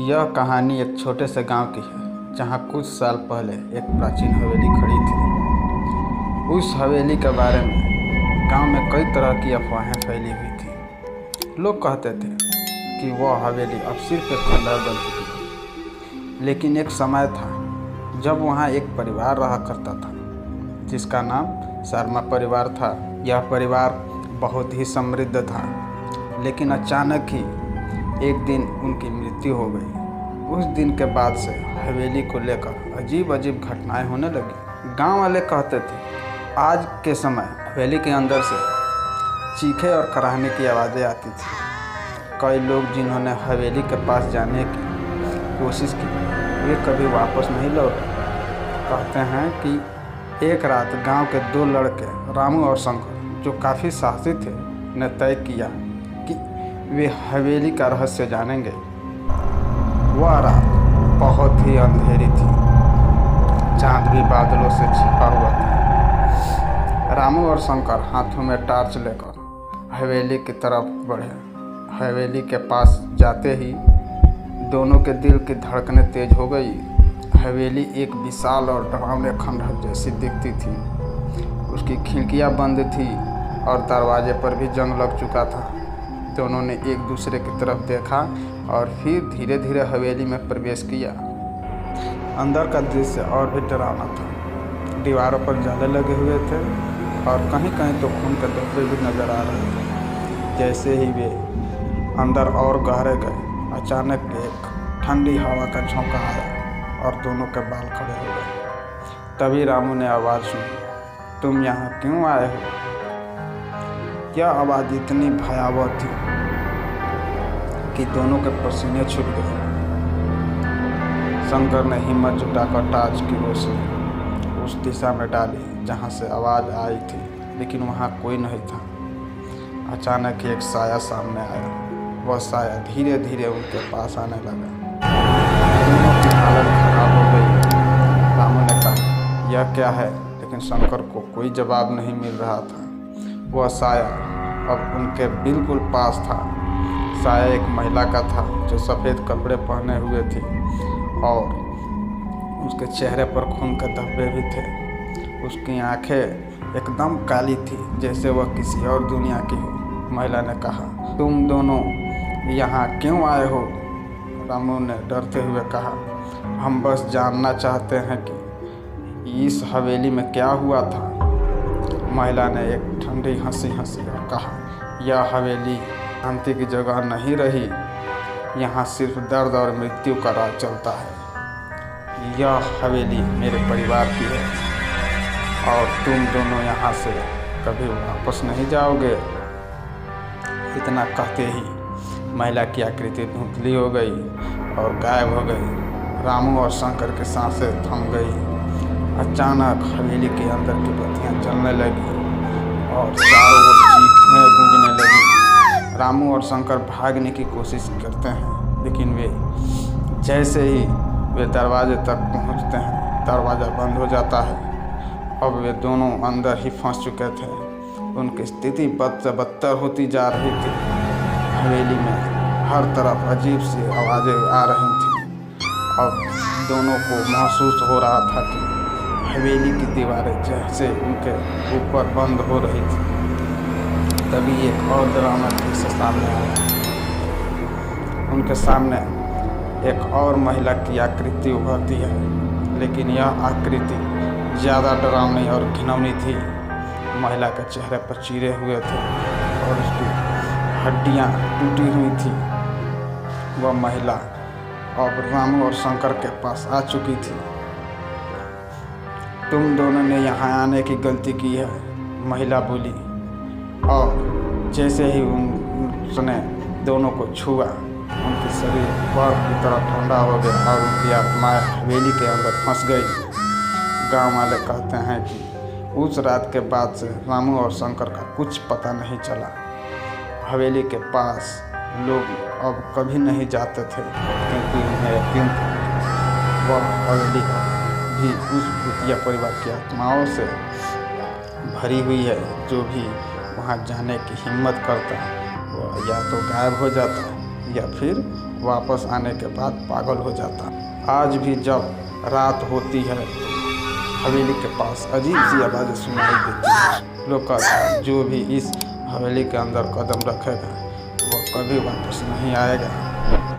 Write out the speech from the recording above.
यह कहानी एक छोटे से गांव की है जहां कुछ साल पहले एक प्राचीन हवेली खड़ी थी। उस हवेली के बारे में गांव में कई तरह की अफवाहें फैली हुई थी। लोग कहते थे कि वह हवेली अब सिर्फ एक खंडहर बन चुकी है, लेकिन एक समय था जब वहां एक परिवार रहा करता था जिसका नाम शर्मा परिवार था। यह परिवार बहुत ही समृद्ध था, लेकिन अचानक ही एक दिन उनकी मृत्यु हो गई। उस दिन के बाद से हवेली को लेकर अजीब अजीब घटनाएं होने लगी। गांव वाले कहते थे आज के समय हवेली के अंदर से चीखे और कराहने की आवाज़ें आती थी। कई लोग जिन्होंने हवेली के पास जाने की कोशिश की वे कभी वापस नहीं लौटे। कहते हैं कि एक रात गांव के दो लड़के रामू और शंकर, जो काफ़ी साहसी थे, ने तय किया कि वे हवेली का रहस्य जानेंगे। वह रात बहुत ही अंधेरी थी, चांद भी बादलों से छिपा हुआ था। रामू और शंकर हाथों में टार्च लेकर हवेली की तरफ बढ़े। हवेली के पास जाते ही दोनों के दिल की धड़कनें तेज हो गई। हवेली एक विशाल और डरावने खंडहर जैसी दिखती थी। उसकी खिड़कियां बंद थी और दरवाजे पर भी जंग लग चुका था। दोनों ने एक दूसरे की तरफ देखा और फिर धीरे धीरे हवेली में प्रवेश किया। अंदर का दृश्य और भी डरावना था। दीवारों पर जाले लगे हुए थे और कहीं कहीं तो खून के धब्बे भी नजर आ रहे थे। जैसे ही वे अंदर और गहरे गए, अचानक एक ठंडी हवा का झोंका आया और दोनों के बाल खड़े हो गए। तभी रामू ने आवाज़ सुनी, तुम यहाँ क्यों आए हो? यह आवाज़ इतनी भयावह थी कि दोनों के पसीने छूट गए। शंकर ने हिम्मत जुटाकर टार्च की रोशनी उस दिशा में डाली जहां से आवाज़ आई थी, लेकिन वहां कोई नहीं था। अचानक ही एक साया सामने आया। वह साया धीरे धीरे उनके पास आने लगा। दोनों की हालत खराब हो गई। रामू ने कहा, यह क्या है? लेकिन शंकर को कोई जवाब नहीं मिल रहा था। वह साया अब उनके बिल्कुल पास था। साया एक महिला का था जो सफ़ेद कपड़े पहने हुए थी और उसके चेहरे पर खून के धब्बे भी थे। उसकी आंखें एकदम काली थी, जैसे वह किसी और दुनिया की हो। महिला ने कहा, तुम दोनों यहाँ क्यों आए हो? रामू ने डरते हुए कहा, हम बस जानना चाहते हैं कि इस हवेली में क्या हुआ था। महिला ने एक ठंडी हंसी हंसी और कहा, यह हवेली शांति की जगह नहीं रही। यहाँ सिर्फ दर्द और मृत्यु का राज चलता है। यह हवेली मेरे परिवार की है और तुम दोनों यहाँ से कभी वापस नहीं जाओगे। इतना कहते ही महिला की आकृति धुंधली हो गई और गायब हो गई। रामू और शंकर की सांसें थम गई। अचानक हवेली के अंदर की बत्तियां जलने लगी और चारों ओर चीखें गूंजने लगी। रामू और शंकर भागने की कोशिश करते हैं, लेकिन जैसे ही वे दरवाजे तक पहुंचते हैं, दरवाज़ा बंद हो जाता है। अब वे दोनों अंदर ही फंस चुके थे। उनकी स्थिति बद से बदतर होती जा रही थी। हवेली में हर तरफ अजीब सी आवाज़ें आ रही थीं। अब दोनों को महसूस हो रहा था कि हवेली की दीवारें जैसे उनके ऊपर बंद हो रही थी। तभी एक और डरावना दृश्य सामने आया। उनके सामने एक और महिला की आकृति उभरती है, लेकिन यह आकृति ज़्यादा डरावनी और घिनौनी थी। महिला के चेहरे पर चीरे हुए थे और उसकी हड्डियां टूटी हुई थी। वह महिला अब रामू और शंकर के पास आ चुकी थी। तुम दोनों ने यहाँ आने की गलती की है, महिला बोली। और जैसे ही उसने दोनों को छुआ, उनकी शरीर बर्फ की तरह ठंडा हो गया और उनकी आत्माएं हवेली के अंदर फंस गई। गांव वाले कहते हैं कि उस रात के बाद से रामू और शंकर का कुछ पता नहीं चला। हवेली के पास लोग अब कभी नहीं जाते थे, क्योंकि उन्हें यकीन था वह हवेली भी उस भूतिया परिवार की आत्माओं से भरी हुई है। जो भी वहाँ जाने की हिम्मत करता वह या तो गायब हो जाता या फिर वापस आने के बाद पागल हो जाता। आज भी जब रात होती है तो हवेली के पास अजीब सी आवाज़ें सुनाई देती हैं। लोग कहते हैं जो भी इस हवेली के अंदर कदम रखेगा वह कभी वापस नहीं आएगा।